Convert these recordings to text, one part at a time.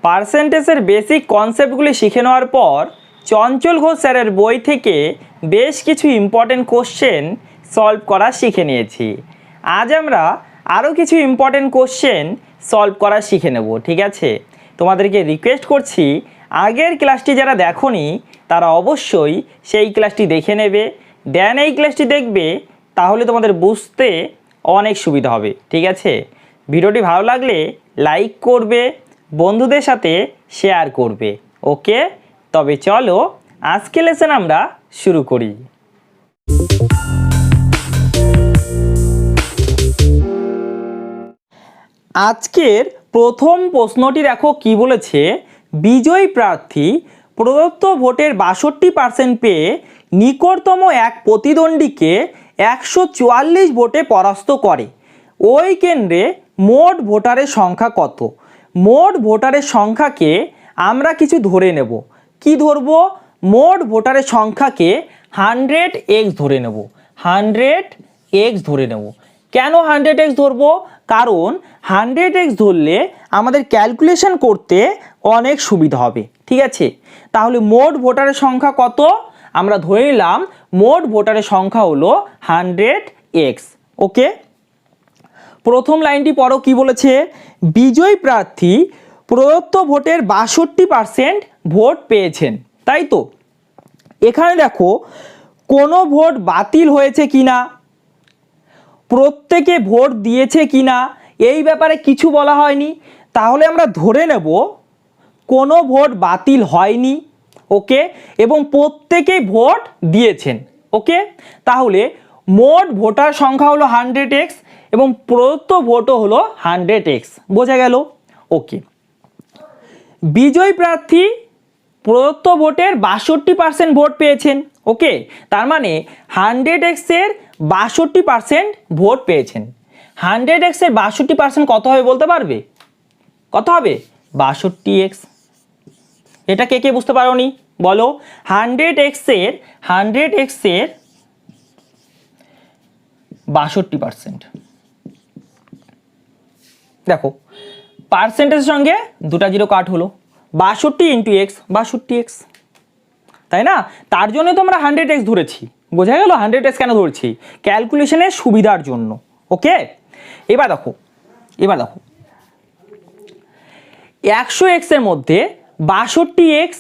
পার্সেন্টেজের basic কনসেপ্টগুলি শিখে নেওয়ার পর চঞ্চল ঘোষ স্যারের বই থেকে বেশ কিছু ইম্পর্টেন্ট কোশ্চেন সলভ করা শিখে নিয়েছি। আজ আমরা আরও কিছু ইম্পর্টেন্ট কোশ্চেন সলভ করা শিখে নেব। ঠিক আছে, তোমাদেরকে রিকোয়েস্ট করছি আগের ক্লাসটি যারা দেখোনি তারা অবশ্যই সেই ক্লাসটি দেখে নেবে, দেন এই ক্লাসটি দেখবে, তাহলে তোমাদের বুঝতে অনেক সুবিধা হবে। ঠিক আছে, ভিডিওটি ভালো লাগলে লাইক করবে, বন্ধুদের সাথে শেয়ার করবে। ওকে, তবে চলো আজকে লেসন আমরা শুরু করি। আজকের প্রথম প্রশ্নটি দেখো কি বলেছে, বিজয়ী প্রার্থী প্রদত্ত ভোটের 62% পেয়ে নিকটতম এক প্রতিদ্বন্দ্বীকে 144 ভোটে পরাস্ত করে। ওই কেন্দ্রে মোট ভোটারের সংখ্যা কত? মোট ভোটারের সংখ্যাকে আমরা কিছু ধরে নেব। কি ধরব? মোট ভোটারের সংখ্যাকে 100x ধরে নেব। 100x ধরে নেব। কেন 100x ধরবো? কারণ 100x ধরলে আমাদের ক্যালকুলেশন করতে অনেক সুবিধা হবে। ঠিক আছে, তাহলে মোট ভোটারের সংখ্যা কত? আমরা ধরে নিলাম মোট ভোটারের সংখ্যা হলো 100x। ওকে, প্রথম লাইনটি পড়ো কি বলেছে, বিজয়ী প্রার্থী প্রদত্ত ভোটের 62% ভোট পেয়েছেন। তাই তো, এখানে দেখো কোনো ভোট বাতিল হয়েছে কিনা, প্রত্যেকে ভোট দিয়েছে কিনা এই ব্যাপারে কিছু বলা হয়নি, তাহলে আমরা ধরে নেব কোনো ভোট বাতিল হয়নি। ওকে, এবং প্রত্যেকেই ভোট দিয়েছেন। ওকে, তাহলে মোট ভোটার সংখ্যা হলো 100x এবং প্রদত্ত ভোটও হলো 100x। বোঝা গেল? ওকে, বিজয়ী প্রার্থী প্রদত্ত ভোটের 62% ভোট পেয়েছেন। ওকে, তার মানে 100x এর 62% ভোট পেয়েছেন। 100x এর 62% কত হবে বলতে পারবে? কত হবে? 62x। এটা কে কে বুঝতে পারোনি বলো? 100x এর 62%। দেখো পার্সেন্টেজের সঙ্গে দুটা জিরো কাট হলো, 62 × x 62x, তাই না? তার জন্য তো আমরা 100x ধরেছি। বোঝা গেল 100x কেন ধরছি? ক্যালকুলেশনের সুবিধার জন্য। ওকে, এবার দেখো 100x এর মধ্যে 62x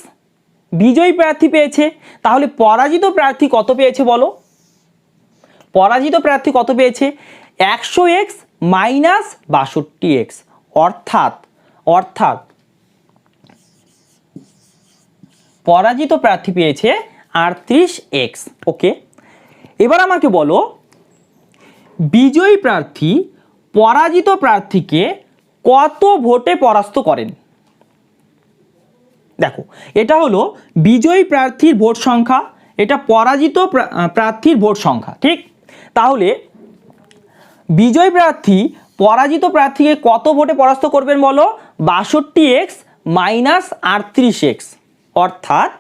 বিজয়ী প্রার্থী পেয়েছে, তাহলে পরাজিত প্রার্থী কত পেয়েছে বলো? পরাজিত প্রার্থী কত পেয়েছে? 100x - 62x, অর্থাৎ পরাজিত প্রার্থী পেয়েছে 38x। ওকে, এবার আমাকে বলো বিজয়ী প্রার্থী পরাজিত প্রার্থীকে কত ভোটে পরাস্ত করেন? দেখো এটা হলো বিজয়ী প্রার্থীর ভোট সংখ্যা, এটা পরাজিত প্রার্থীর ভোট সংখ্যা। ঠিক, তাহলে বিজয়ী প্রার্থী পরাজিত প্রার্থীকে কত ভোটে পরাস্ত করবেন বলো? 62x - 38x, অর্থাৎ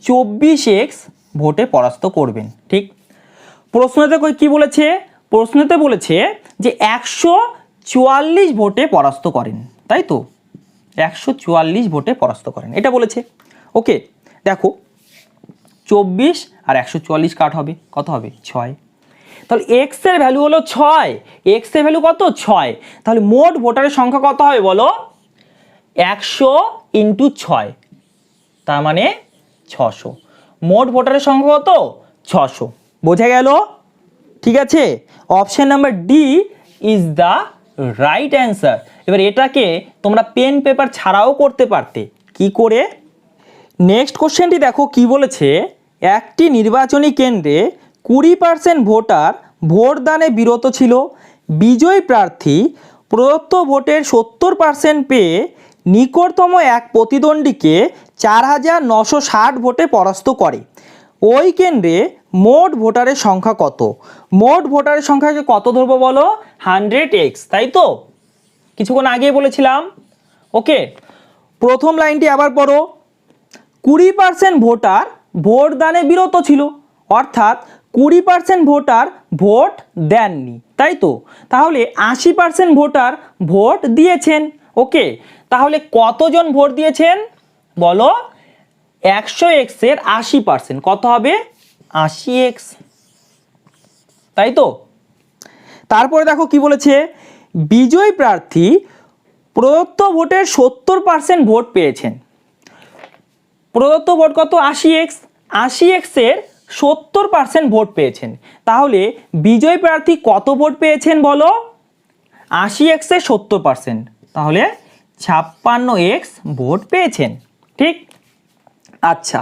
24x ভোটে পরাস্ত করবেন। ঠিক, প্রশ্নতে কি বলেছে? প্রশ্নতে বলেছে যে 144 ভোটে পরাস্ত করেন, তাই তো? 144 ভোটে পরাস্ত করেন এটা বলেছে। ওকে, দেখো 24 আর 144 কাট হবে, কত হবে? 6। তাহলে x এর ভ্যালু হলো 6। x এর ভ্যালু কত? 6। তাহলে মোট ভোটারের সংখ্যা কত হবে বলো? 100 × 6, তার মানে 600। মোট ভোটারের সংখ্যা কত? 600। বোঝা গেল? ঠিক আছে, option number D is the right answer. এবার এটাকে তোমরা পেন পেপার ছাড়াও করতে পারতে। কি করে? নেক্সট কোশ্চেনটি দেখো কি বলেছে, একটি নির্বাচনী কেন্দ্রে 20% ভোটার ভোটদানে বিরত ছিল। বিজয়ী প্রার্থী প্রদত্ত ভোটের 70% পেয়ে নিকটতম এক প্রতিদ্বন্দ্বীকে 4960 ভোটে পরাস্ত করে। ওই কেন্দ্রে মোট ভোটারের সংখ্যা কত? মোট ভোটারের সংখ্যাকে কত ধরবো বলো? 100x, তাই তো? কিছুক্ষণ আগে বলেছিলাম। ওকে, প্রথম লাইনটি আবার পড়ো, 20% ভোটার ভোটদানে বিরত ছিল, অর্থাৎ 20% ভোটার ভোট দেননি, তাই তো? তাহলে 80% ভোটার ভোট দিয়েছেন, ওকে, তাহলে কতজন ভোট দিয়েছেন বলো? 100x এর 80%, কত হবে? 80x, তাই তো? তারপরে দেখো কি বলেছে, বিজয়ী প্রার্থী প্রদত্ত ভোটের 70% ভোট পেয়েছেন। প্রদত্ত ভোট কত? 80x, 80x এর 70% ভোট পেয়েছেন। তাহলে বিজয়ী প্রার্থী কত ভোট পেয়েছেন বলো? 80x এর 70%, তাহলে 56x ভোট পেয়েছেন। ঠিক? আচ্ছা,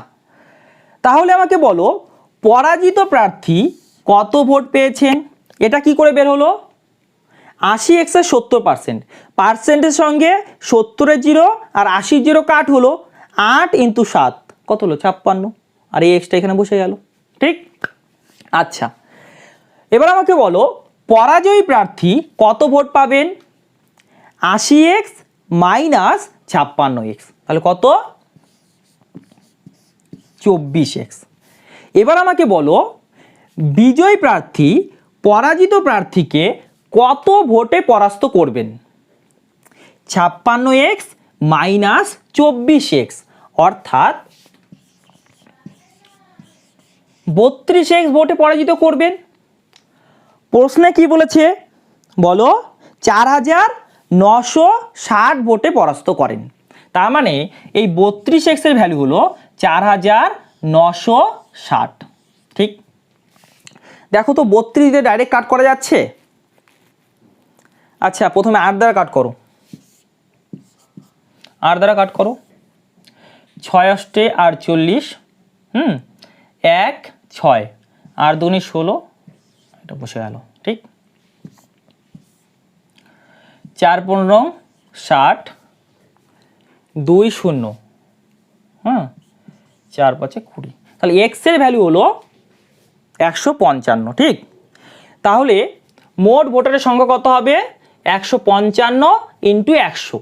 তাহলে আমাকে বলো পরাজিত প্রার্থী কত ভোট পেয়েছেন? এটা কি করে বের হলো? 80x এর 70%, পার্সেন্টের সঙ্গে 70-এর 0 আর 80-র 0 কাট হলো, 8 × 7 কত হলো? 56, আর এই এক্সটা এখানে বসে গেল। ঠিক? আচ্ছা, এবার আমাকে বলো পরাজয়ী প্রার্থী কত ভোট পাবেন? 80x - 56x, তাহলে কত? 24x। এবার আমাকে বলো বিজয়ী প্রার্থী পরাজিত প্রার্থীকে কত ভোটে পরাস্ত করবেন? 56x - 24x, অর্থাৎ 32x ভোটে পরাজিত করবেন। প্রশ্নে কি বলেছে বলো? 4960 ভোটে পরাস্ত করেন। তার মানে এই 32x এর ভ্যালু হলো 4960। ঠিক? দেখো তো 32 দিয়ে ডাইরেক্ট কাট করা যাচ্ছে? আচ্ছা, প্রথমে 8 দ্বারা কাট করো, 8 দ্বারা কাট করো, 6 × 8 = 48, 1 6 আর 2 = 16, এটা বসে গেল। ঠিক? 4 × 15 = 60, 2 0, 4 5 20, তাহলে x এর ভ্যালু হলো 155। ঠিক? তাহলে মোট ভোটারের সংখ্যা কত হবে? 155 × 100,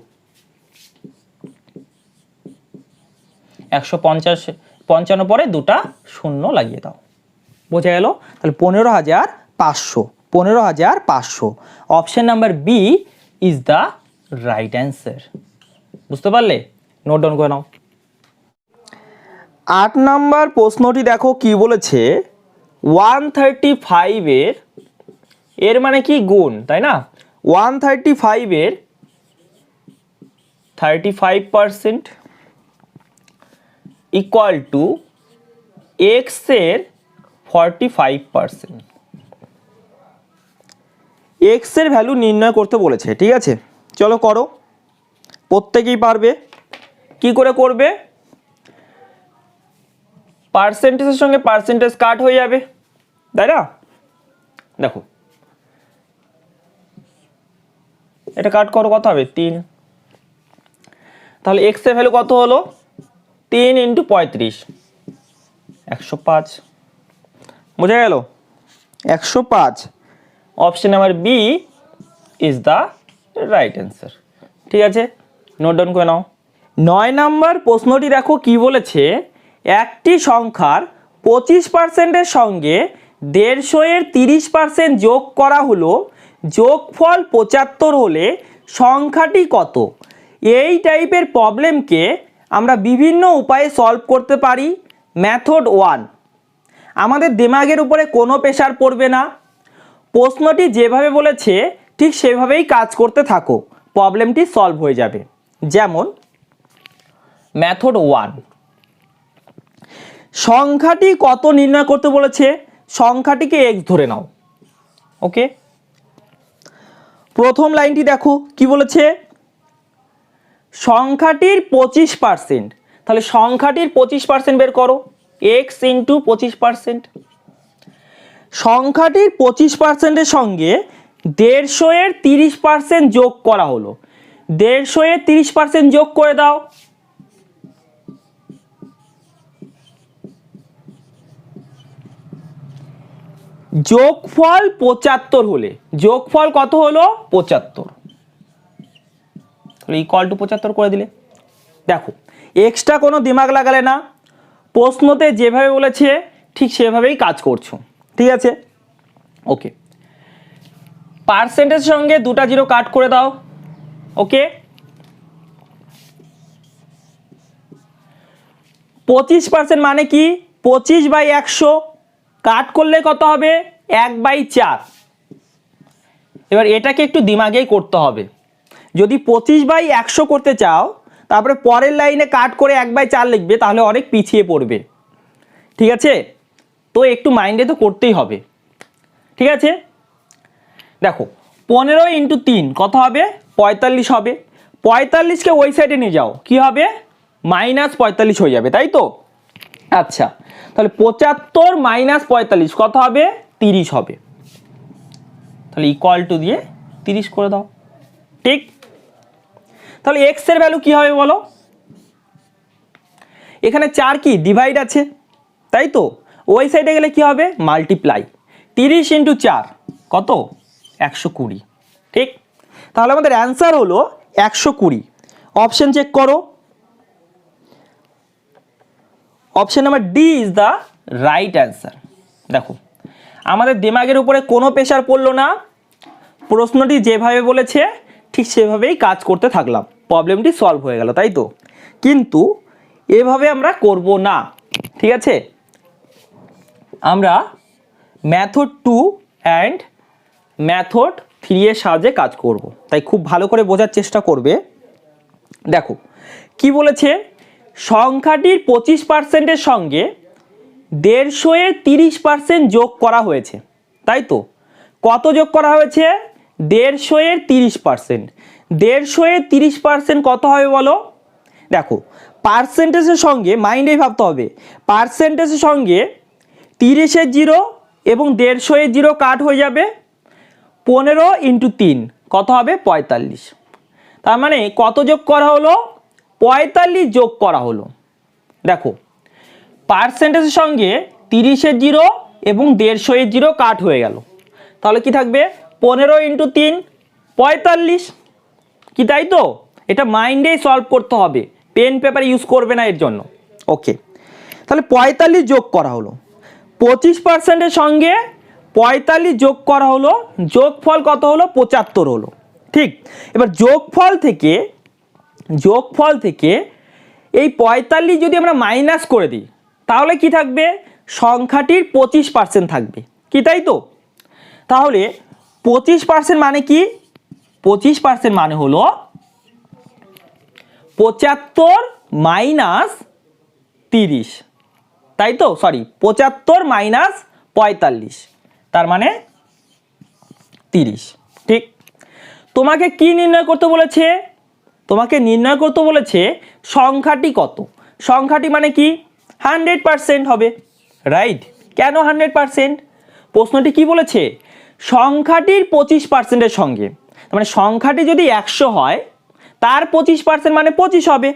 155 পরে দুটা শূন্য লাগিয়ে দাও, বোঝা গেল? তাহলে 15,500, 15,500। Option number B is the right answer. বুঝতে পারলে? নোট ডাউন করে নাও। 8 নাম্বার প্রশ্নটি দেখো কি বলেছে, 135 এর মানে কি? গুণ, তাই না? 135 এর 35% ইকুয়াল টু x এর 45%। x এর ভ্যালু নির্ণয় করতে বলেছে। ঠিক আছে, চলো করো, প্রত্যেকেই পারবে। কি করে করবে? পার্সেন্টেজের সঙ্গে পার্সেন্টেজ কাট হয়ে যাবে, তাই না? দেখো এটা কাট করো, কত হবে? 3। তাহলে x এর ভ্যালু কত হলো? 3 × 35, 105। বোঝা গেল? 105। Option number B is the right answer. ঠিক আছে, নোট ডাউন করে নাও। 9 নাম্বার প্রশ্নটি দেখো কি বলেছে, একটি সংখ্যার 25%-এর সঙ্গে 150-এর 30% যোগ করা হলো, যোগফল 75 হলে সংখ্যাটি কত? এই টাইপের প্রবলেমকে আমরা বিভিন্ন উপায়ে সলভ করতে পারি। মেথড 1, আমাদের দিমাগের উপরে কোনো প্রেশার পড়বে না, প্রশ্নটি যেভাবে বলেছে ঠিক সেভাবেই কাজ করতে থাকো, প্রবলেমটি সলভ হয়ে যাবে। যেমন মেথড 1, সংখ্যাটি কত নির্ণয় করতে বলেছে? সংখ্যাটিকে x ধরে নাও। ওকে, প্রথম লাইনটি দেখো কি বলেছে, সংখ্যাটির 25%, তাহলে সংখ্যাটির 25% বের করো, x × 25%। সংখ্যাটির 25%-এর সঙ্গে 150-এর 30% যোগ করা হলো, 150-এর 30% যোগ করে দাও, যোগফল 75 হলে, যোগফল কত হলো? 75, তাহলে ইকুয়াল টু 75 করে দিলে। দেখো এক্সট্রা কোনো দিমাগ লাগালে না, প্রশ্নতে যেভাবে বলেছে ঠিক সেভাবেই কাজ করছো। ঠিক আছে, ওকে। পার্সেন্টেজের সঙ্গে দুটা 0 কাট করে দাও। ওকে, 25% মানে কি 25/100 কাট করলে কত হবে 1/4। এবার এটাকে একটু দিমাগেই করতে হবে। যদি 25/100 করতে চাও তারপরে পরের লাইনে কাট করে 1/4 লিখবে তাহলে অনেক পিছিয়ে পড়বে, ঠিক আছে? তো একটু মাইন্ডে তো করতেই হবে, ঠিক আছে? দেখো 15 × 3 কত হবে 45 হবে। 45কে ওই সাইডে নিয়ে যাও, কি হবে -45 হয়ে যাবে, তাই তো? আচ্ছা, তাহলে 75 - 45 কত হবে 30 হবে। তাহলে ইকুয়াল টু দিয়ে 30 করে দাও, ঠিক? তাহলে এক্স এর ভ্যালু কি হবে বলো? এখানে 4 কি ডিভাইড আছে, তাই তো? ওই সাইডে গেলে কি হবে মাল্টিপ্লাই। 30 × 4 কত 120, ঠিক? তাহলে আমাদের অ্যান্সার হলো 120। অপশন চেক করো, option number D is the right answer. দেখো আমাদের দিমাগের উপরে কোনো প্রেশার পড়লো না, প্রশ্নটি যেভাবে বলেছে ঠিক সেভাবেই কাজ করতে থাকলাম, প্রবলেমটি সলভ হয়ে গেল, তাই তো? কিন্তু এভাবে আমরা করব না, ঠিক আছে? আমরা মেথড 2 অ্যান্ড মেথড 3 এর সাহায্যে কাজ করব, তাই খুব ভালো করে বোঝার চেষ্টা করবে। দেখো কি বলেছে, সংখ্যাটির 25%-এর সঙ্গে 150-এর 30% যোগ করা হয়েছে, তাই তো? কত যোগ করা হয়েছে 150-এর 30%। 150-এর 30% কত হবে বলো? দেখো পার্সেন্টেজের সঙ্গে মাইন্ডেই ভাবতে হবে, পার্সেন্টেজের সঙ্গে 30-এর 0 এবং 150-এর 0 কাট হয়ে যাবে। 15 × 3 কত হবে 45। তার মানে কত যোগ করা হলো 45 যোগ করা হলো। দেখো পার্সেন্টেজের সঙ্গে 30-এর 0 এবং 150-এর 0 কাট হয়ে গেল, তাহলে কি থাকবে 15 × 3 45, কি তাই তো? এটা মাইন্ডেই সলভ করতে হবে, পেন পেপার ইউজ করবে না এর জন্য। ওকে, তাহলে 45 যোগ করা হলো, 25%-এর সঙ্গে 45 যোগ করা হলো, যোগফল কত হলো 75 হলো, ঠিক? এবার যোগফল থেকে এই 45 যদি আমরা মাইনাস করে দিই তাহলে কি থাকবে সংখ্যাটির 25% থাকবে, কি তাই তো? তাহলে 25% মানে কি 25% মানে হলো 75 - 30, তাই তো? সরি 75 - 45, তার মানে 30, ঠিক? তোমাকে কি নির্ণয় করতে বলেছে? তোমাকে নির্ণয় করতে বলেছে সংখ্যাটি কত। সংখ্যাটি মানে কি 100% হবে, রাইট? কেন 100%? প্রশ্নটি কি বলেছে সংখ্যাটির 25%-এর সঙ্গে, মানে সংখ্যাটি যদি 100 হয় তার 25% মানে 25 হবে,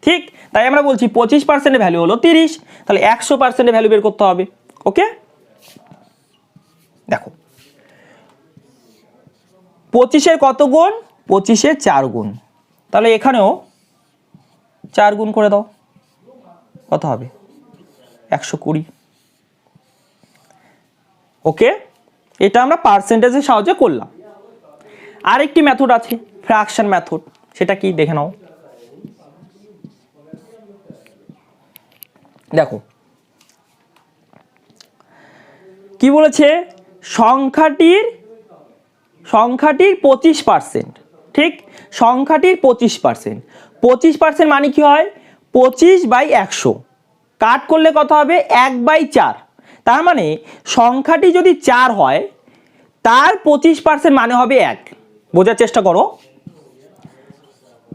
ঠিক? তাই আমরা বলছি 25%-এর ভ্যালু হলো 30, তাহলে 100%-এর ভ্যালু বের করতে হবে। ওকে, দেখো 25-এর কত গুণ 25-এর 4 গুণ, তাহলে এখানেও 4 গুণ করে দাও, কত হবে 120। ওকে, এটা আমরা পার্সেন্টেজের সাহায্যে করলাম। আরেকটি মেথড আছে ফ্র্যাকশন মেথড, সেটা কি দেখে নাও। দেখো কি বলেছে সংখ্যাটির 25%, ঠিক? সংখ্যাটির 25%, 25% মানে কি হয় 25/100 কাট করলে কত হবে 1/4। তার মানে সংখ্যাটি যদি 4 হয় তার 25% মানে হবে 1। বোঝার চেষ্টা করো,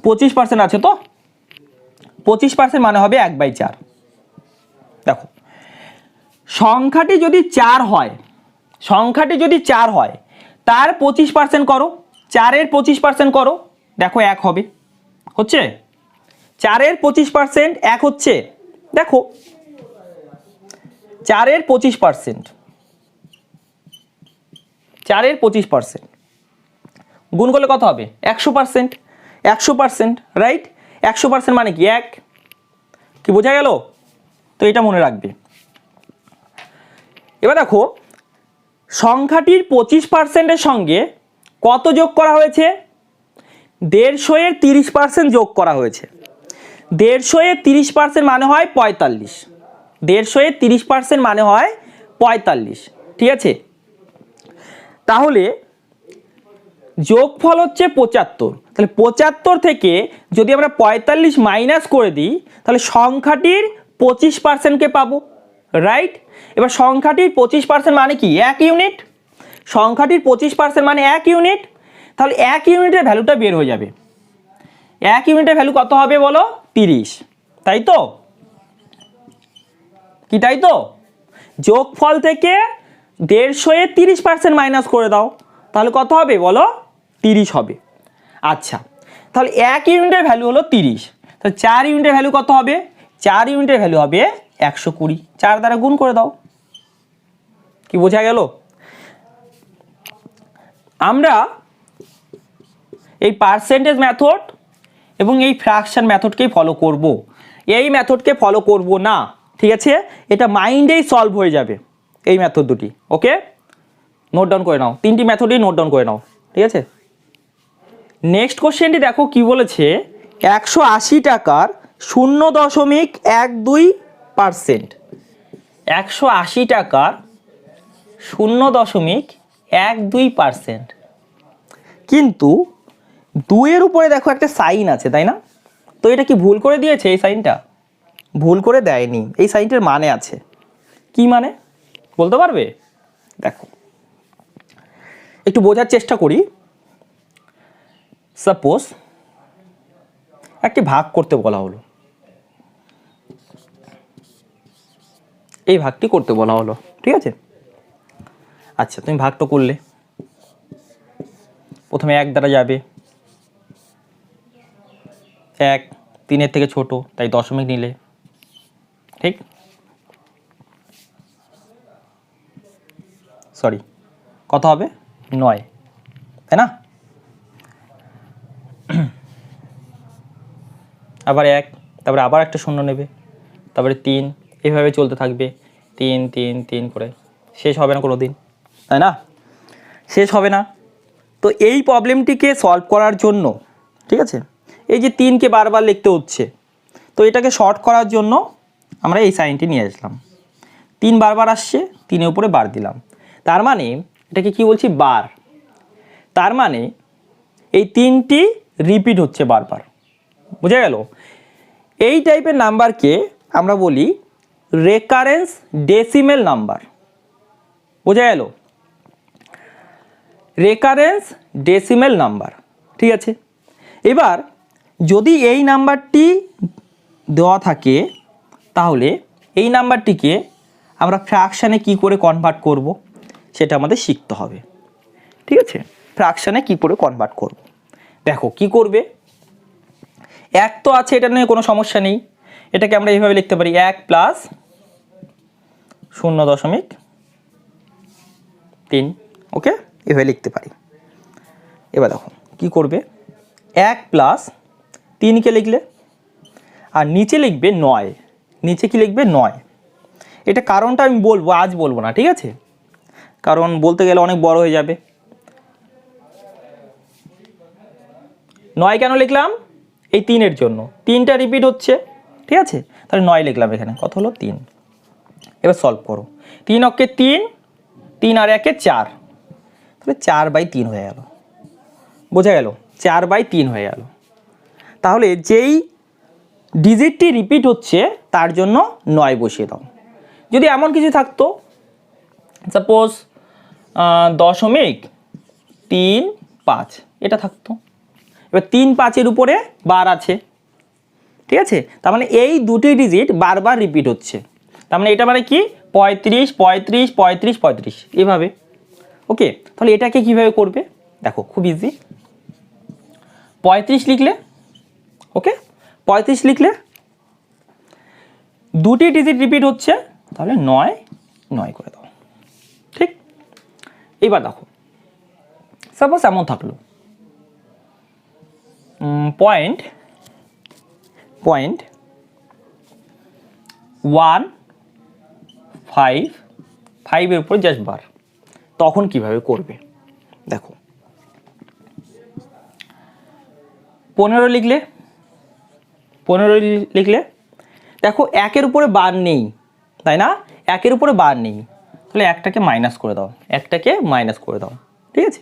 25% আছে তো, 25% মানে হবে 1/4। দেখো সংখ্যাটি যদি 4 হয়, সংখ্যাটি যদি 4 হয় তার 25% করো, 4-এর 25% করো, দেখো 1 হবে, হচ্ছে? 4-এর 25% 1 হচ্ছে, দেখো 4-এর 25%, 4-এর 25% গুণ করলে কত হবে 100%, 100%, রাইট? 100% মানে কি 1, কি বোঝা গেল? তো এটা মনে রাখবে। এবার দেখো সংখ্যাটির 25%-এর সঙ্গে কত যোগ করা হয়েছে 150-এর 30% যোগ করা হয়েছে। 150 এর 30% মানে হয় 45, 150 এর 30% মানে হয় 45, ঠিক আছে। তাহলে যোগফল হচ্ছে 75, তাহলে 75 থেকে যদি আমরা 45 মাইনাস করে দিই তাহলে সংখ্যাটির 25%কে পাবো, রাইট। এবার সংখ্যাটির 25% মানে কি? 1 ইউনিট। সংখ্যাটির 25% মানে 1 ইউনিট। তাহলে 1 ইউনিটের ভ্যালুটা বের হয়ে যাবে। 1 ইউনিটের ভ্যালু কত হবে বলো? 30, তাই তো? কি তাই তো? যোগফল থেকে 150 এর 30% মাইনাস করে দাও, তাহলে কত হবে বলো? 30 হবে। আচ্ছা, তাহলে 1 ইউনিটের ভ্যালু হলো 30, তাহলে 4 ইউনিটের ভ্যালু কত হবে? 4 ইউনিটের ভ্যালু হবে 120, 4 দ্বারা গুণ করে দাও। কি বোঝা গেল? আমরা এই পার্সেন্টেজ মেথড এবং এই ফ্র্যাকশন মেথডকেই ফলো করব, এই মেথডকে ফলো করব না, ঠিক আছে? এটা মাইন্ডেই সলভ হয়ে যাবে এই মেথড দুটি। ওকে, নোট ডাউন করে নাও, 3টি মেথডই নোট ডাউন করে নাও, ঠিক আছে। নেক্সট কোশ্চেনটি দেখো কি বলেছে, 180 টাকার 0.12%, 180 টাকার 0.12%, কিন্তু 2-এর উপরে দেখো একটা সাইন আছে, তাই না? তো এটা কি ভুল করে দিয়েছে? এই সাইনটা ভুল করে দেয়নি, এই সাইনটার মানে আছে। কি মানে বলতে পারবে? দেখো একটু বোঝার চেষ্টা করি। সাপোজ একটি ভাগ করতে বলা হলো, এই ভাগটি করতে বলা হলো, ঠিক আছে। আচ্ছা, তুমি ভাগটা করলে, প্রথমে 1 দ্বারা যাবে, 1 3-এর থেকে ছোট, তাই দশমিক নিলে, ঠিক। সরি, কত হবে? 9, তাই না? আবার 1, তারপরে আবার একটা শূন্য নেবে, তারপরে 3, এভাবে চলতে থাকবে, 3 3 3 করে, শেষ হবে না কোনো দিন, তাই না? শেষ হবে না। তো এই প্রবলেমটিকে সলভ করার জন্য, ঠিক আছে, এই যে 3কে বারবার লিখতে হচ্ছে, তো এটাকে শর্ট করার জন্য আমরা এই সাইনটি নিয়ে আসলাম। 3 বারবার আসছে, 3-এর উপরে বার দিলাম, তার মানে এটাকে কি বলছি? বার। তার মানে এই 3টি রিপিট হচ্ছে বারবার, বুঝা গেল? এই টাইপের নাম্বারকে আমরা বলি রেকারেন্স ডেসিমেল নাম্বার, বোঝা গেল? রেকারেন্স ডেসিমেল নাম্বার, ঠিক আছে। এবার যদি এই নাম্বারটি দেওয়া থাকে তাহলে এই নাম্বারটিকে আমরা ফ্র্যাকশানে কি করে কনভার্ট করব সেটা আমাদের শিখতে হবে, ঠিক আছে। ফ্র্যাকশানে কি করে কনভার্ট করব, দেখো কি করবে। 1 তো আছে, এটা নিয়ে কোনো সমস্যা নেই, এটাকে আমরা এইভাবে লিখতে পারি 1 প্লাস 0.3, ওকে, এভাবে লিখতে পারি। এবার দেখো কি করবে, 1 প্লাস 3কে লিখলে, আর নিচে লিখবে 9, নিচে কি লিখবে? 9। এটা কারণটা আমি বলবো, আজ বলবো না, ঠিক আছে, কারণ বলতে গেলে অনেক বড় হয়ে যাবে। 9 কেন লিখলাম? এই 3-এর জন্য, 3টা রিপিট হচ্ছে, ঠিক আছে, তাহলে 9 লিখলাম এখানে, কত হলো? 3। এবার সলভ করো, 3 অক্ষে 3, 3 আর 1-এ 4, তাহলে 4/3 হয়ে গেল, বোঝা গেল? 4/3 হয়ে গেল। তাহলে যেই ডিজিটটি রিপিট হচ্ছে তার জন্য 9 বসিয়ে দাও। যদি এমন কিছু থাকতো, সাপোজ 0.35 এটা থাকতো, এবার 3 5-এর উপরে বার আছে, ঠিক আছে, তার মানে এই দুটি ডিজিট বারবার রিপিট হচ্ছে, তার মানে এটা মানে কি? 35 35 35 35 এভাবে, ওকে। তাহলে এটাকে কিভাবে করবে? দেখো খুব ইজি, 35 লিখলে, ওকে, 35 লিখলে দুটি ডিজিট রিপিট হচ্ছে, তাহলে 9 9 করে দাও, ঠিক। এবার দেখো সাপোজ এমন থাকলো, 0.155-এর উপর জাস্ট বার, তখন কিভাবে করবে? দেখো 15 লিখলে, 15 লিখলে। দেখো একের উপরে বার নেই, তাই না? একের উপরে বার নেই, তাহলে একটাকে মাইনাস করে দাও, একটাকে মাইনাস করে দাও, ঠিক আছে?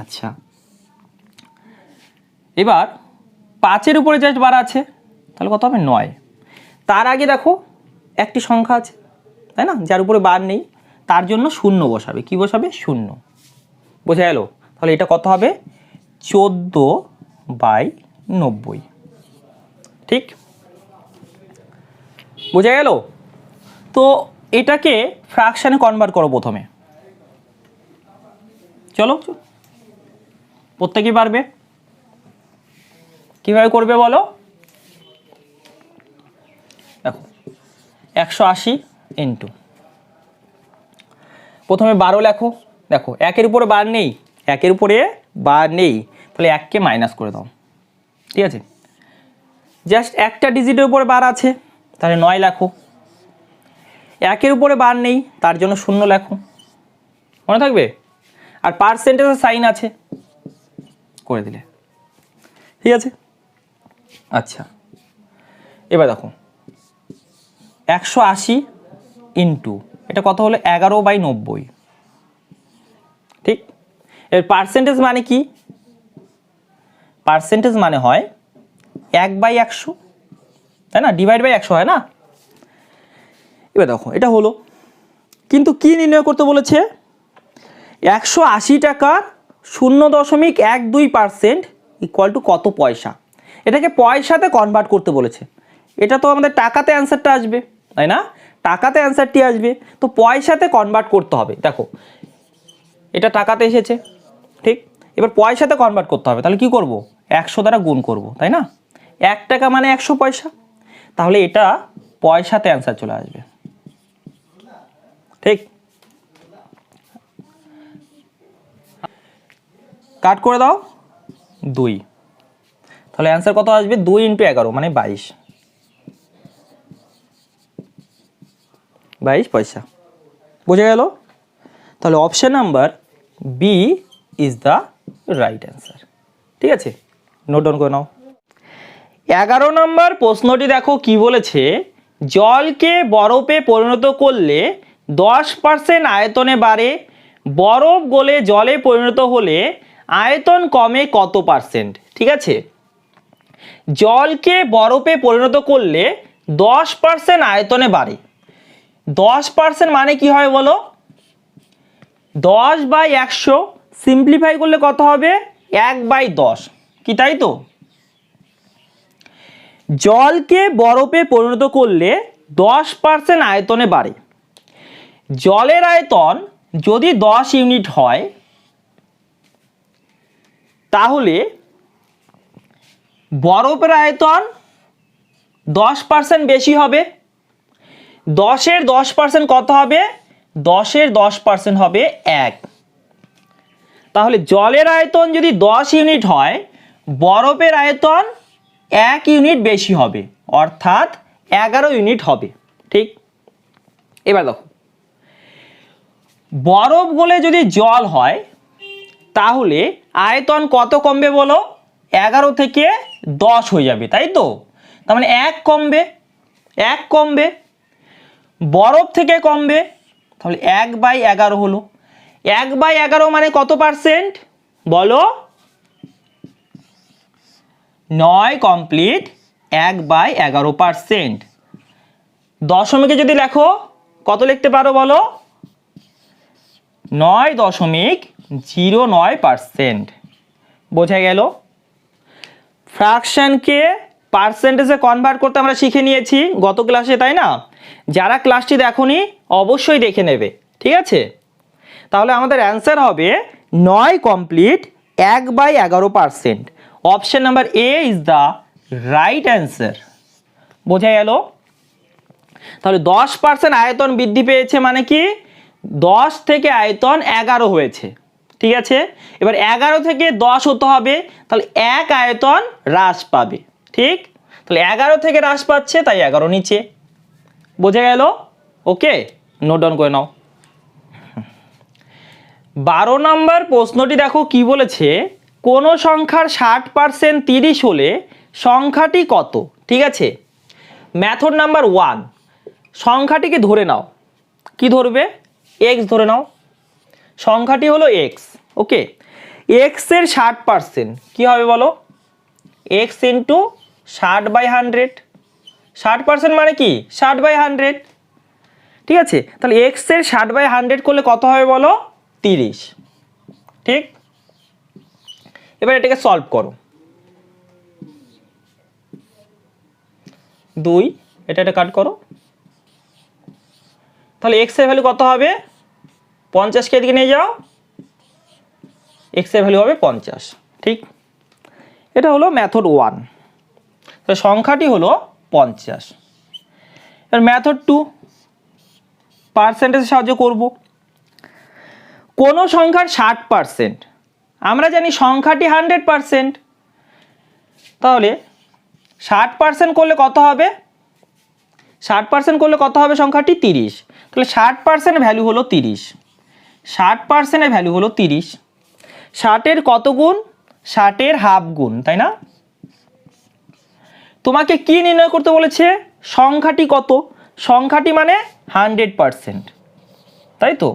আচ্ছা, এবার 5-এর উপরে জাস্ট বার আছে, তাহলে কত হবে? 9। তার আগে দেখো একটি সংখ্যা আছে, তাই না, যার উপরে বার নেই, তার জন্য 0 বসাবে। কি বসাবে? 0। বোঝা গেল? তাহলে এটা কত হবে? 14/90। ঠিক, বোঝা গেল? তো এটাকে ফ্র্যাকশনে কনভার্ট করো প্রথমে। চলো, প্রত্যেকেই পারবে। কিভাবে করবে বলো? দেখো 180 ইন্টু, প্রথমে 12 লেখো। দেখো একের উপরে বার নেই, একের উপরে বার নেই, তাহলে 1কে মাইনাস করে দাও, ঠিক আছে? জাস্ট একটা ডিজিটের উপরে বার আছে, তাহলে 9 লেখো। একের উপরে বার নেই, তার জন্য 0 লেখো, মনে থাকবে? আর পার্সেন্টেজের সাইন আছে, করে দিলে, ঠিক আছে? আচ্ছা, এবার দেখো 180 ইন্টু, এটা কত হলো? 11/90। ঠিক, এর পার্সেন্টেজ মানে কি? পার্সেন্টেজ মানে হয় 1/100, তাই না? ডিভাইড বাই 100 হয় না? এবার দেখো এটা হলো, কিন্তু কি নির্ণয় করতে বলেছে? 180 টাকার 0.12% ইকুয়াল টু কত পয়সা? এটাকে পয়সাতে কনভার্ট করতে বলেছে। এটা তো আমাদের টাকাতে অ্যান্সারটা আসবে, তাই না? টাকাতে অ্যান্সারটি আসবে, তো পয়সাতে কনভার্ট করতে হবে। দেখো এটা টাকাতে এসেছে, ঠিক, এবার পয়সাতে কনভার্ট করতে হবে। তাহলে কি করব? 100 দ্বারা গুণ করব, তাই না? 1 টাকা মানে 100 পয়সা, তাহলে এটা পয়সাতে অ্যান্সার চলে আসবে, ঠিক? কাট করে দাও 2, তাহলে অ্যান্সার কত আসবে? 2 × 11 মানে 22 পয়সা। বোঝা গেল? তাহলে option number B is the right answer, ঠিক আছে? নোট ডাউন করে নাও। 11 নম্বর প্রশ্নটি দেখো কি বলেছে? জলকে বরফে পরিণত করলে 10% আয়তনে বাড়ে, বরফ গলে জলে পরিণত হলে আয়তন কমে কত পার্সেন্ট? ঠিক আছে, জলকে বরফে পরিণত করলে 10% আয়তনে বাড়ে। 10% মানে কি হয় বলো? 10/100 সিম্পলিফাই করলে কত হবে? 1/10, কি তাই তো? জলকে বরফে পরিণত করলে 10% আয়তনে বাড়ে। জলের আয়তন যদি 10 ইউনিট হয়, তাহলে বরফের আয়তন 10% বেশি হবে। 10-এর 10% কত হবে? 10-এর 10% হবে 1। তাহলে জলের আয়তন যদি 10 ইউনিট হয়, বরফের আয়তন 1 ইউনিট বেশি হবে, অর্থাৎ 11 ইউনিট হবে, ঠিক? এবার দেখো বরফ গলে যদি জল হয়, তাহলে আয়তন কত কমবে বলো? 11 থেকে 10 হয়ে যাবে, তাই তো? তার মানে 1 কমবে, 1 কমবে, বরফ থেকে কমবে, তাহলে 1/11 হলো। 1/11 মানে কত পার্সেন্ট বলো? 9 কমপ্লিট 1/11%। দশমিকে যদি লেখো কত লিখতে পারো বলো? 9.09%। বোঝা গেল? ফ্র্যাকশনকে পার্সেন্টেজে কনভার্ট করতে আমরা শিখে নিয়েছি গত ক্লাসে, তাই না? যারা ক্লাসটি দেখোনি অবশ্যই দেখে নেবে, ঠিক আছে? তাহলে আমাদের অ্যান্সার হবে 9 complete 1/11%। Option number A is the right answer. বোঝা গেল? তাহলে 10% আয়তন বৃদ্ধি পেয়েছে মানে কি? 10 থেকে আয়তন 11 হয়েছে, ঠিক আছে? এবার 11 থেকে 10 হতে হবে, তাহলে 1 আয়তন হ্রাস পাবে, ঠিক? তাহলে 11 থেকে হ্রাস পাচ্ছে, তাই 11 নিচে। বোঝা গেল? ওকে, নোট ডাউন করে নাও। 12 নম্বর প্রশ্নটি দেখো কি বলেছে? কোন সংখ্যার 60% 30 হলে সংখ্যাটি কত? ঠিক আছে। মেথড নাম্বার 1, সংখ্যাটিকে ধরে নাও। কি ধরবে? এক্স ধরে নাও। সংখ্যাটি হলো এক্স। ওকে, এক্সের 60% কী হবে বলো? X into 60/100। 60% মানে কি? 60/100। ঠিক আছে, তাহলে এক্সের 60/100 করলে কত হবে বলো? 30। ঠিক, এবার এটাকে সলভ করো। 2, এটা কাট করো। তাহলে এক্সের ভ্যালু কত হবে? 50কে এদিকে নিয়ে যাও, এক্সের ভ্যালু হবে 50। ঠিক, এটা হলো মেথড 1। তাহলে সংখ্যাটি হলো 50। এবার মেথড 2, পার্সেন্টেজে সাহায্য করব। কোনো সংখ্যার 60%, আমরা জানি সংখ্যাটি 100%, তাহলে 60% করলে কত হবে? 60% করলে কত হবে সংখ্যাটি? 30। তাহলে 60% ভ্যালু হলো 30। 60%-এর ভ্যালু হলো 30। 60-এর কত গুণ? 60-এর হাফ গুণ, তাই না? তোমাকে কি নির্ণয় করতে বলেছে? সংখ্যাটি কত? সংখ্যাটি মানে 100%, তাই তো?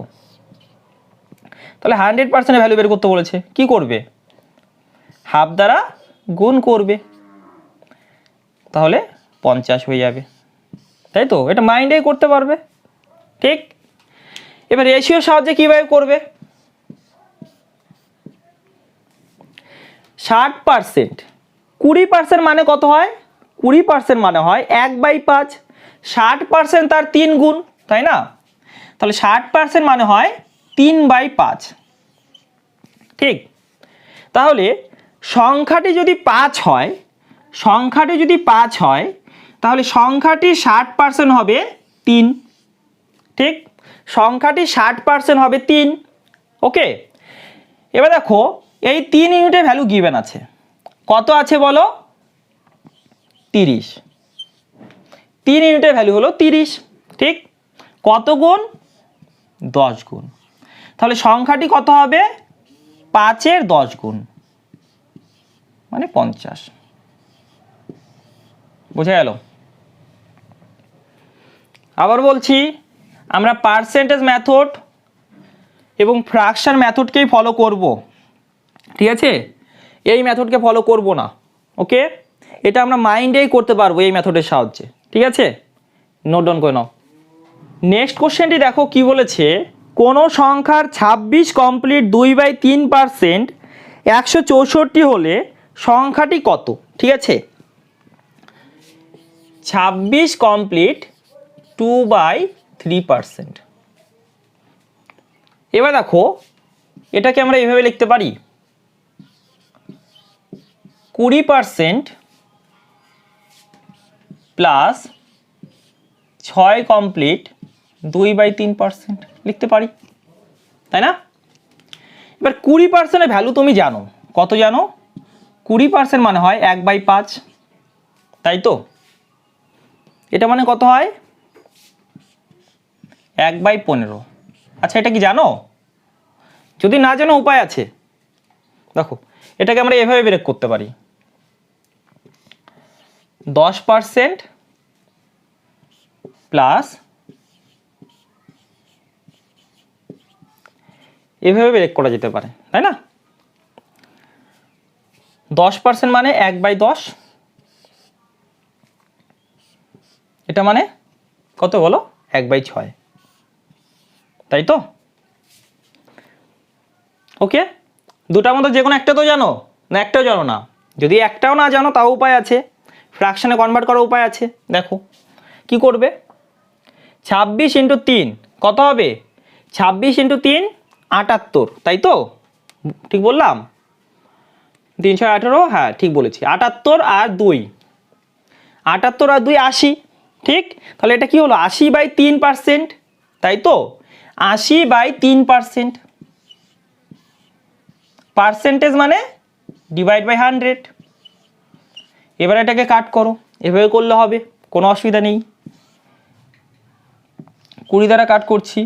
তাহলে 100%-এর ভ্যালু বের করতে বলেছে, কি করবে? হাফ দ্বারা গুণ করবে, তাহলে 50 হয়ে যাবে, তাই তো? এটা মাইন্ডেই করতে পারবে। ঠিক, এবার রেশিওর সাহায্যে কীভাবে করবে? 60%, 20% মানে কত হয়? 20% মানে হয় 1/5। 60% তার 3 গুণ, তাই না? তাহলে 60% মানে হয় 3/5। ঠিক, তাহলে সংখ্যাটি যদি 5 হয়, সংখ্যাটি যদি 5 হয়, তাহলে সংখ্যাটি 60% হবে 3। ঠিক, সংখ্যাটি 60% হবে 3। ওকে, এবার দেখো এই 3 ইউনিটের ভ্যালু গিভেন আছে। কত আছে বলো? 30। 3 ইউনিটের ভ্যালু হলো 30। ঠিক, কত গুণ? 10 গুণ। তাহলে সংখ্যাটি কত হবে? 5-এর 10 গুণ, মানে 50। বোঝা গেল? আবার বলছি, আমরা পার্সেন্টেজ মেথড এবং ফ্র্যাকশন মেথডকেই ফলো করব। ঠিক আছে, এই মেথডকে ফলো করব না। ওকে, এটা আমরা মাইন্ডেই করতে পারবো এই মেথডের সাহায্যে। ঠিক আছে, নোট ডাউন করে নাও। নেক্সট কোশ্চেনটি দেখো কি বলেছে? কোনো সংখ্যার 26 কমপ্লিট 2/3% 164 হলে সংখ্যাটি কত? ঠিক আছে, 26 কমপ্লিট 2/3%। এবার দেখো এটাকে আমরা এভাবে লিখতে পারি, 20% প্লাস 6 কমপ্লিট 2/3% লিখতে পারি, তাই না? এবার 20%-এর ভ্যালু তুমি জানো, কত জানো? 20% মানে হয় 1/5, তাই তো? এটা মানে কত হয়? 1/15। আচ্ছা, এটা কি জানো? যদি না জানো উপায় আছে, দেখো এটাকে আমরা এভাবে ব্রেক করতে পারি, 10% প্লাস, এভাবে ব্রেক করা যেতে পারে, তাই না? 10% মানে 1/10, এটা মানে কত বলো? 1/6, তাই তো? ওকে, দুটার মধ্যে যে কোনো একটা তো জানো না? একটাও জানো না? যদি একটাও না জানো তাও উপায় আছে, ফ্র্যাকশনে কনভার্ট করার উপায় আছে। দেখো কি করবে? 26 × 3 কত হবে? 26 × 3 78, তাই তো? ঠিক বললাম? 318, হ্যাঁ ঠিক বলেছি। 78 আর 2, 78 আর 2 80। ঠিক, তাহলে এটা কি হলো? 80/3%, তাই তো? 80/3%। পার্সেন্টেজ মানে ডিভাইড বাই 100। এবার এটাকে কাট করো, এভাবে করলে হবে, কোনো অসুবিধা নেই। 20 দ্বারা কাট করছি,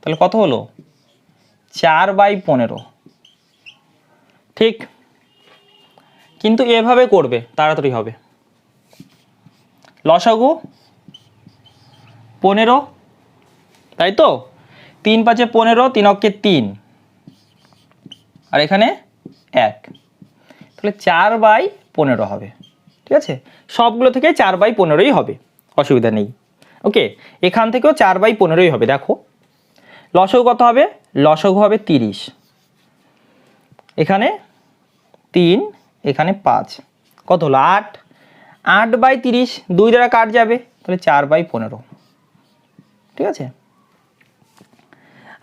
তাহলে কত হলো? 4/15। ঠিক, কিন্তু এভাবে করবে, তাড়াতাড়ি হবে। লসাগু 15, তাই তো? 3 5 15, 3 অক্ষে 3, আর এখানে 1, তাহলে 4/15 হবে। ঠিক আছে, সবগুলো থেকে 4/15ই হবে, অসুবিধা নেই। ওকে, এখান থেকেও 4/15ই হবে। দেখো লসাগু কত হবে? লসাগু হবে 30, এখানে 3, এখানে 5, কত হলো? 8, 8/30, 2 দ্বারা কাট যাবে, তাহলে 4/15। ঠিক আছে,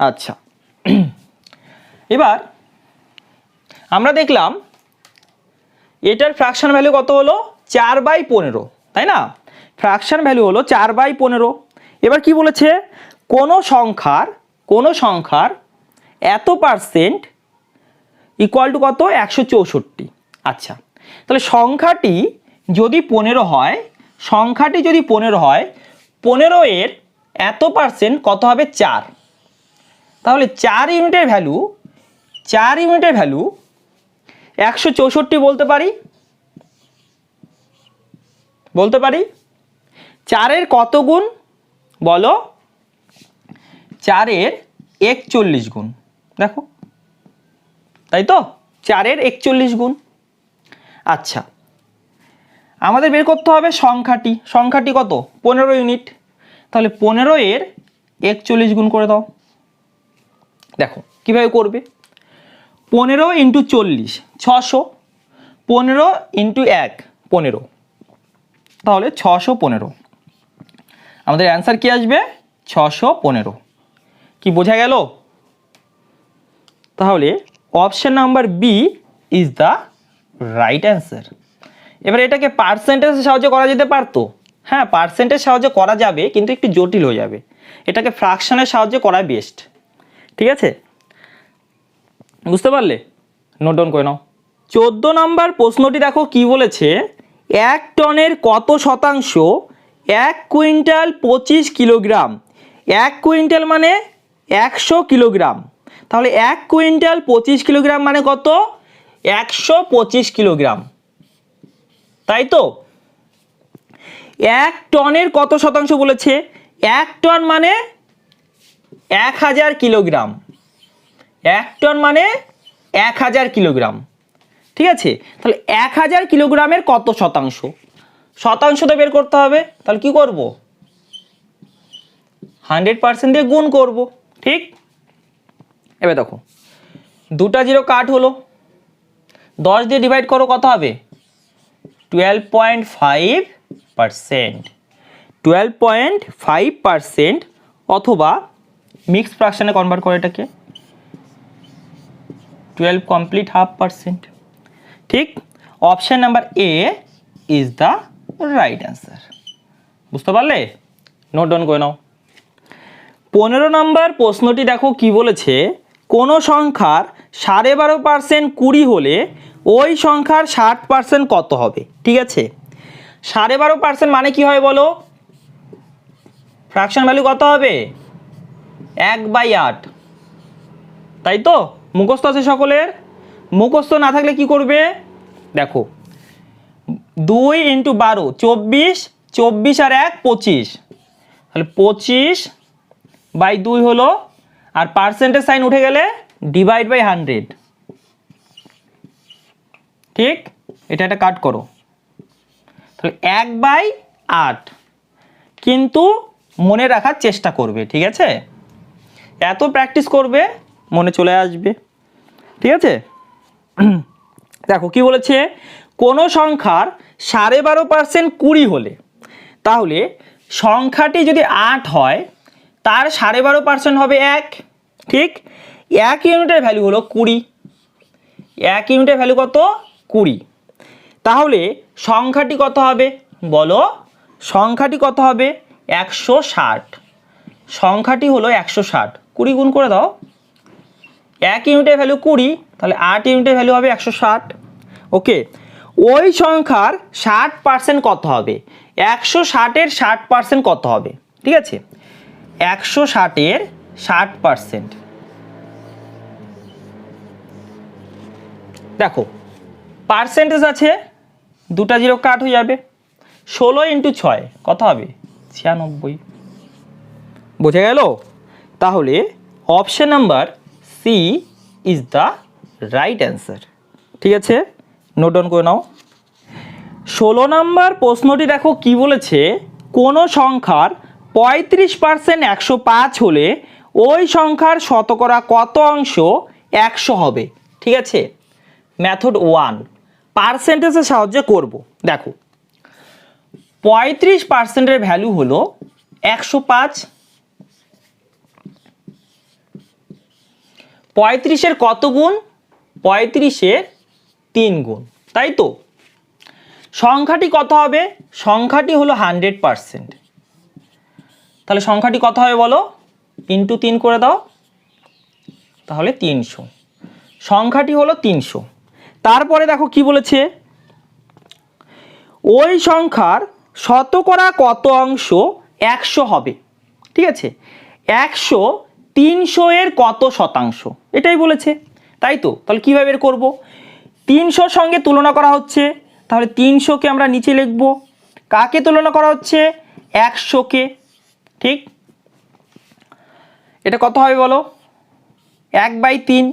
আচ্ছা এবার আমরা দেখলাম এটার ফ্র্যাকশন ভ্যালু কত হলো? 4/15, তাই না? ফ্র্যাকশন ভ্যালু হলো 4/15। এবার কি বলেছে? কোনো সংখ্যার এত পার্সেন্ট ইকুয়াল টু কত? 164। আচ্ছা, তাহলে সংখ্যাটি যদি 15 হয়, 15 এর এত পার্সেন্ট কত হবে? 4। তাহলে 4 ইউনিটের ভ্যালু 164 বলতে পারি। 4-এর কত গুণ বলো? 4-এর 41 গুণ। দেখো, তাই তো? 4-এর 41 গুণ। আচ্ছা, আমাদের বের করতে হবে সংখ্যাটি কত? 15 ইউনিট। তাহলে 15-এর 41 গুণ করে দাও। দেখো কিভাবে করবে? 15 × 40 600, 15 × 1 15, তাহলে 615। আমাদের অ্যান্সার কি আসবে? 615। কি বোঝা গেল? তাহলে option number B is the right answer. এবার এটাকে পার্সেন্টেজের সাহায্যে করা যেতে পারতো। হ্যাঁ, পার্সেন্টেজ সাহায্যে করা যাবে, কিন্তু একটু জটিল হয়ে যাবে। এটাকে ফ্র্যাকশনের সাহায্যে করা বেস্ট। ঠিক আছে, বুঝতে পারলে? নোট ডাউন করে নাও। 14 নম্বর প্রশ্নটি দেখো কি বলেছে? 1 টনের কত শতাংশ 1 কুইন্টাল 25 কিলোগ্রাম? 1 কুইন্টাল মানে 100 কিলোগ্রাম। তাহলে 1 কুইন্টাল 25 কিলোগ্রাম মানে কত? 125 কিলোগ্রাম, তাই তো? 1 টনের কত শতাংশ বলেছে? 1 টন মানে 1000 কিলোগ্রাম। 1 টন মানে 1000 কিলোগ্রাম। ঠিক আছে, তাহলে 1000 কিলোগ্রামের কত শতাংশ? শতাংশটা বের করতে হবে। তাহলে কি করব? 100% দিয়ে গুণ করব। ঠিক, এবার দেখো 2টা 0 কাট হলো, 10 দিয়ে ডিভাইড করো, কত হবে? 12.5%। 12.5%, অথবা মিক্স ফ্র্যাকশনে কনভার্ট করে এটাকে 12 কমপ্লিট ½%। ঠিক, option number A is the right answer. বুঝতে পারলে? নোট ডাউন করে নাও। 15 নম্বর প্রশ্নটি দেখো কি বলেছে? কোনো সংখ্যার 12.5% 20 হলে ওই সংখ্যার 60% কত হবে? ঠিক আছে, 12.5% মানে কি হয় বলো? ফ্র্যাকশন ভ্যালু কত হবে? 1/8, তাই তো? মুখস্থ আছে সকলের? মুখস্থ না থাকলে কি করবে? দেখো 2 × 12 24, 24 আর 1 25, তাহলে 25/2 হলো, আর পার্সেন্টেজ সাইন উঠে গেলে /100। ঠিক, এটা কাট করো, তাহলে 1/8। কিন্তু মনে রাখার চেষ্টা করবে। ঠিক আছে, এত প্র্যাকটিস করবে, মনে চলে আসবে। ঠিক আছে, দেখো কি বলেছে? কোনো সংখ্যার 12.5% 20 হলে, তাহলে সংখ্যাটি যদি 8 হয়, তার 12.5% হবে 1। ঠিক, 1 ইউনিটের ভ্যালু হলো 20। 1 ইউনিটের ভ্যালু কত? 20। তাহলে সংখ্যাটি কত হবে বলো? সংখ্যাটি কত হবে? 160। সংখ্যাটি হলো 160। 20 গুণ করে দাও। 1 ইউনিটের ভ্যালু 20, তাহলে 8 ইউনিটের ভ্যালু হবে 160। ওকে, ওই সংখ্যার 60% কত হবে? 160-এর 60% কত হবে? ঠিক আছে, 160-এর 60%। দেখো পার্সেন্টেজ আছে, দুটা জিরো কাট হয়ে যাবে, 16 ইন্টু 6 কত হবে? 96। বোঝা গেল? তাহলে option number C is the right answer. ঠিক আছে, নোট ডাউন করে নাও। 16 নম্বর প্রশ্নটি দেখো কি বলেছে, কোনো সংখ্যার 35% 105 হলে ওই সংখ্যার শতকরা কত অংশ 100 হবে? ঠিক আছে, মেথড 1 পার্সেন্টেজের সাহায্যে করব। দেখো 35%-এর ভ্যালু হলো 105, 35-এর কত গুণ? 35-এর 3 গুণ, তাই তো? সংখ্যাটি কত হবে? সংখ্যাটি হলো 100%। তাহলে সংখ্যাটি কত হবে বলো? ইন্টু 3 করে দাও, তাহলে 300। সংখ্যাটি হলো 300। তারপরে দেখো কি বলেছে, ওই সংখ্যার শতকরা কত অংশ 100 হবে? ঠিক আছে, 100 300-এর কত শতাংশ, এটাই বলেছে, তাই তো? তাহলে কীভাবে বের করব? 300-র সঙ্গে তুলনা করা হচ্ছে, তাহলে 300-কে আমরা নিচে লিখব। কাকে তুলনা করা হচ্ছে? 100-কে। ঠিক, এটা কত হবে বলো? 1/3।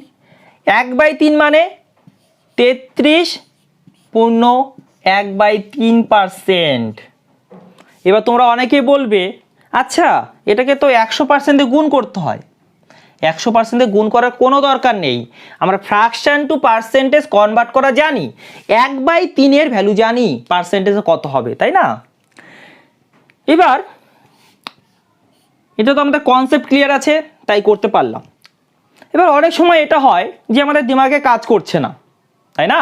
1/3 মানে 33.1/3%। এবার তোমরা অনেকেই বলবে, আচ্ছা এটাকে তো 100%-এ গুণ করতে হয়। 100%-এ গুণ করার কোনো দরকার নেই, আমরা ফ্র্যাকশন টু পার্সেন্টেজ কনভার্ট করা জানি। 1/3-এর ভ্যালু জানি পার্সেন্টেজে কত হবে, তাই না? এবার এটা তো আমাদের কনসেপ্ট ক্লিয়ার আছে, তাই করতে পারলাম। এবার অনেক সময় এটা হয় যে আমাদের দিমাগে কাজ করছে না, তাই না?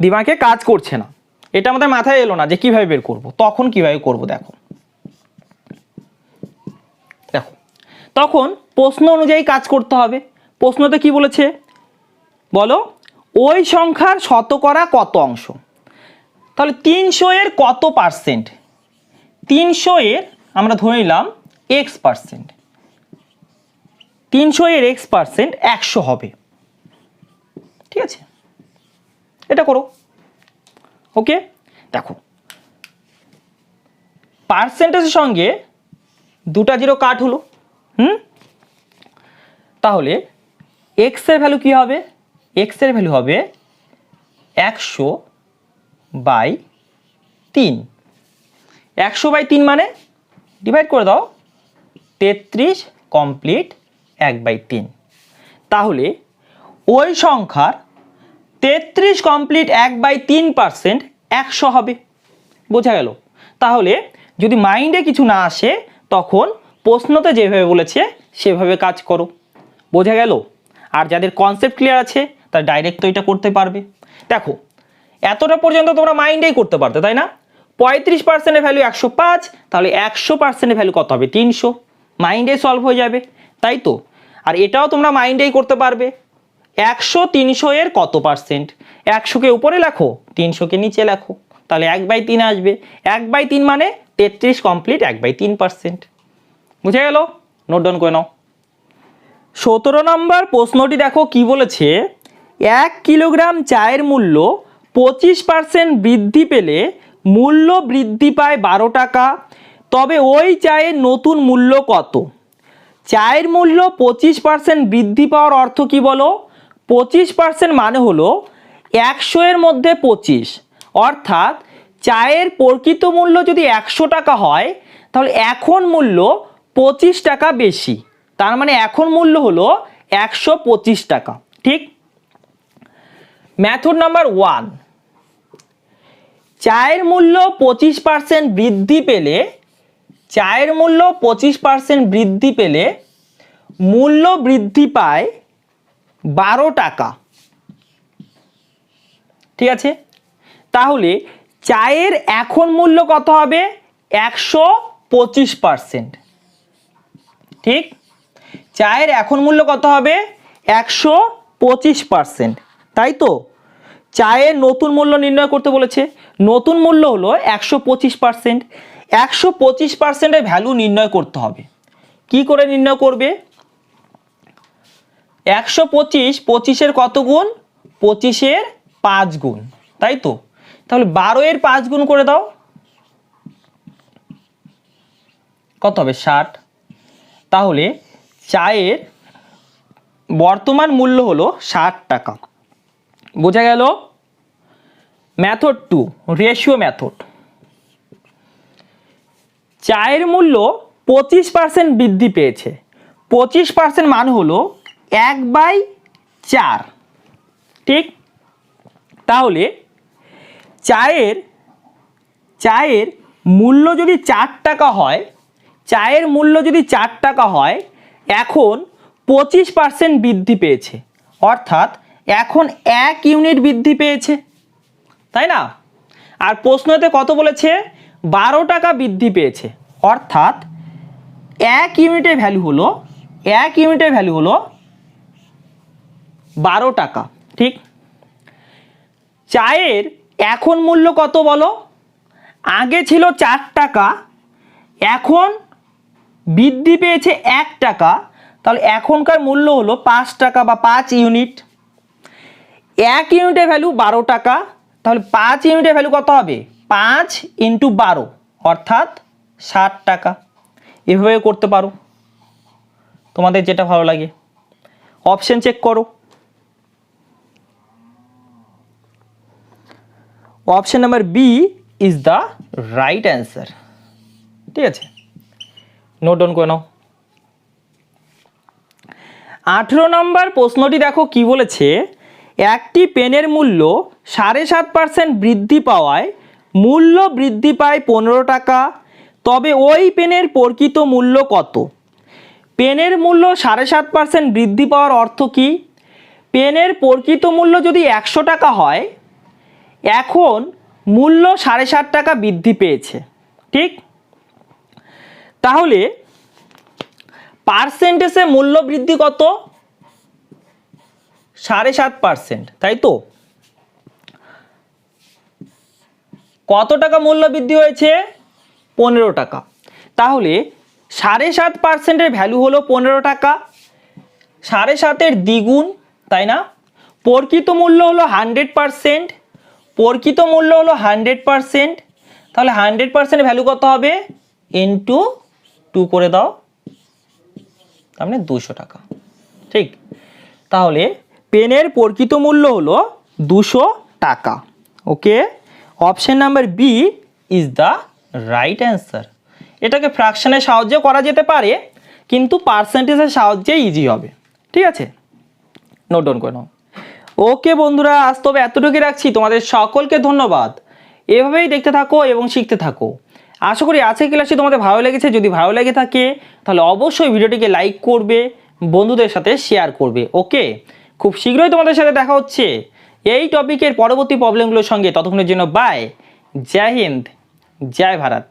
দিমাগে কাজ করছে না, এটা আমাদের মাথায় এলো না যে কীভাবে বের করব। তখন কিভাবে করব? দেখো দেখো তখন প্রশ্ন অনুযায়ী কাজ করতে হবে। প্রশ্নতে কি বলেছে বলো? ওই সংখ্যার শতকরা কত অংশ। তাহলে 300-এর কত পার্সেন্ট? 300-এর আমরা ধরে নিলাম x%। 300-এর x% 100 হবে। ঠিক আছে, এটা করো। ওকে, দেখো পার্সেন্টেজের সঙ্গে দুটা জিরো কাট হলো। তাহলে এক্সের ভ্যালু কি হবে? এক্সের ভ্যালু হবে 100/3। 100/3 মানে ডিভাইড করে দাও, 33 কমপ্লিট 1/3। তাহলে ওই সংখ্যার 33 কমপ্লিট 1/3% 100 হবে। বোঝা গেল? তাহলে যদি মাইন্ডে কিছু না আসে তখন প্রশ্নতে যেভাবে বলেছে সেভাবে কাজ করো। বোঝা গেল? আর যাদের কনসেপ্ট ক্লিয়ার আছে তারা ডাইরেক্ট তো এটা করতে পারবে। দেখো এতটা পর্যন্ত তোমরা মাইন্ডেই করতে পারতে, তাই না? 35%-এর ভ্যালু 105, তাহলে 100%-এর ভ্যালু কত হবে? 300। মাইন্ডে সলভ হয়ে যাবে, তাই তো? আর এটাও তোমরা মাইন্ডেই করতে পারবে। 100 300-এর কত পার্সেন্ট? 100-কে উপরে লেখো, 300-কে নিচে লেখো, তাহলে 1/3 আসবে। 1/3 মানে 33 কমপ্লিট 1/3%। বুঝে গেল? নোট ডাউন করে নাও। 17 নম্বর প্রশ্নটি দেখো কি বলেছে, 1 কিলোগ্রাম চায়ের মূল্য 25% বৃদ্ধি পেলে মূল্য বৃদ্ধি পায় 12 টাকা, তবে ওই চায়ের নতুন মূল্য কত? চায়ের মূল্য 25% বৃদ্ধি পাওয়ার অর্থ কি বলো? 25% মানে হলো 100-এর মধ্যে 25, অর্থাৎ চায়ের প্রকৃত মূল্য যদি 100 টাকা হয় তাহলে এখন মূল্য 25 টাকা বেশি, তার মানে এখন মূল্য হলো 125 টাকা। ঠিক, মেথড নাম্বার 1, চায়ের মূল্য 25% বৃদ্ধি পেলে, চায়ের মূল্য 25% বৃদ্ধি পেলে মূল্য বৃদ্ধি পায় 12 টাকা। ঠিক আছে, তাহলে চায়ের এখন মূল্য কত হবে? 125%। ঠিক, চায়ের এখন মূল্য কত হবে? 125%, তাই তো? চায়ের নতুন মূল্য নির্ণয় করতে বলেছে, নতুন মূল্য হলো 125%। 125%-এর ভ্যালু নির্ণয় করতে হবে। কি করে নির্ণয় করবে? 125, 25-এর কত গুণ? 25-এর 5 গুণ, তাই তো? তাহলে 12 এর 5 গুণ করে দাও, কত হবে? 60। তাহলে চায়ের বর্তমান মূল্য হলো 60 টাকা। বোঝা গেল? Method 2, ratio method. চায়ের মূল্য 25% বৃদ্ধি পেয়েছে। 25% মান হলো 1/4, ঠিক? তাহলে চায়ের মূল্য যদি 4 টাকা হয়, চায়ের মূল্য যদি 4 টাকা হয়, এখন 25% বৃদ্ধি পেয়েছে, অর্থাৎ এখন 1 ইউনিট বৃদ্ধি পেয়েছে, তাই না? আর প্রশ্নতে কত বলেছে? 12 টাকা বৃদ্ধি পেয়েছে, অর্থাৎ 1 ইউনিটের ভ্যালু হলো 12 টাকা, ঠিক? চায়ের এখন মূল্য কত বলো? আগে ছিল 4 টাকা, এখন বৃদ্ধি পেয়েছে 1 টাকা, তাহলে এখনকার মূল্য হলো 5 টাকা বা 5 ইউনিট। 1 ইউনিটের ভ্যালু 12 টাকা, তাহলে 5 ইউনিটের ভ্যালু কত হবে? 5 × 12, অর্থাৎ 60 টাকা। এভাবে করতে পারো, তোমাদের যেটা ভালো লাগে। অপশন চেক করো। Option number B is the right answer. ঠিক আছে, নোট ডাউন করে নাও। 18 নম্বর প্রশ্নটি দেখো কি বলেছে, একটি পেনের মূল্য 7.5% বৃদ্ধি পাওয়ায় মূল্য বৃদ্ধি পায় 15 টাকা, তবে ওই পেনের প্রকৃত মূল্য কত? পেনের মূল্য 7.5% বৃদ্ধি পাওয়ার অর্থ কি? পেনের প্রকৃত মূল্য যদি 100 টাকা হয়, এখন মূল্য 7.5 টাকা বৃদ্ধি পেয়েছে, ঠিক? তাহলে পার্সেন্টেজে মূল্য বৃদ্ধি কত? 7.5%, তাই তো? কত টাকা মূল্য বৃদ্ধি হয়েছে? 15 টাকা। তাহলে 7.5%-এর ভ্যালু হলো 15 টাকা, 7.5-এর দ্বিগুণ, তাই না? প্রকৃত মূল্য হলো 100%, প্রকৃত মূল্য হলো 100%, তাহলে 100%-এর ভ্যালু কত হবে? ইন্টু 2 করে দাও, তার মানে 200 টাকা, ঠিক? তাহলে পেনের প্রকৃত মূল্য হলো 200 টাকা। Okay, option number B is the right answer. এটাকে ফ্র্যাকশনের সাহায্যে করা যেতে পারে, কিন্তু পার্সেন্টেজের সাহায্যে ইজি হবে। ঠিক আছে, নোট ডাউন করে নাও। ওকে বন্ধুরা, আজ তবে এতটুকুই রাখছি। তোমাদের সকলকে ধন্যবাদ। এভাবেই দেখতে থাকো এবং শিখতে থাকো। আশা করি আজকের ক্লাসটি তোমাদের ভালো লেগেছে। যদি ভালো লেগে থাকে তাহলে অবশ্যই ভিডিওটিকে লাইক করবে, বন্ধুদের সাথে শেয়ার করবে। ওকে, খুব শীঘ্রই তোমাদের সাথে দেখা হচ্ছে এই টপিকের পরবর্তী প্রবলেমগুলোর সঙ্গে। ততক্ষণের জন্য বাই। জয় হিন্দ, জয় ভারত।